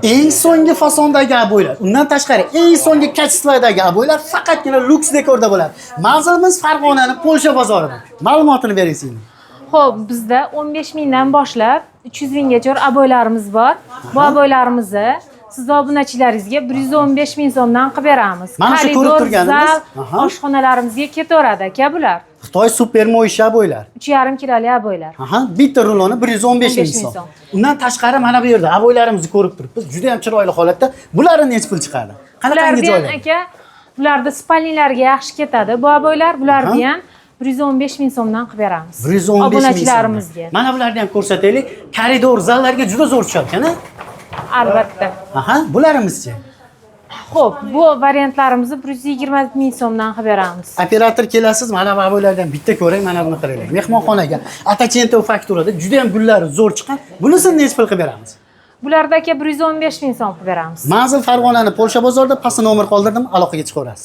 Eng so'nggi fasondagi aboylar, undan tashqari eng so'nggi kачестводagi aboylar faqatgina Lux Decorda bo'ladi. Manzilimiz Farg'onaning Polsha bozorida. Ma'lumotini bering. Xo'p, bizda 15 mingdan boshlab 300 minggacha aboylarimiz bor. Bu aboylarimizni siz obunachilaringizga 115 ming so'mdan qilib beramiz. Mana shu ko'rib turganimiz, oshxonalarimizga ketaveradi aka bular. Xitoy super mo'ysha aboylar. 3,5 kiloli aboylar. Bitta ruloni 115 ming so'm. Undan tashqari mana bu yerda aboylarimizni ko'rib turibmiz. Juda ham chiroyli holatda. Bularni necha pul chiqadi? Qanaqangi joylar? Aka, bularda spalnilarga yaxshi ketadi. Bu aboylar bularni ham 115 ming so'mdan qilib beramiz. 115 ming obunachilarimizga. Mana bularni ham ko'rsataylik. Koridor zallarga juda zo'r tushadi-ku. Albatta. Bularimizchi. Xo'p, bu variantlarimizni 120 ming so'mdan qilib beramiz. Operator kelasiz, mana bu aboylardan bitta ko'ring, mana buni qaranglar. Mehmonxonaga Atacento fakturada juda ham gullari zo'r chiqqan. Bunisini necha pul qilib beramiz? Bularda aka 115 ming so'm qilib beramiz. Manzil Farg'onaning Polsha bozorida, pastda nomer qoldirdim, aloqaga chiqaverasiz.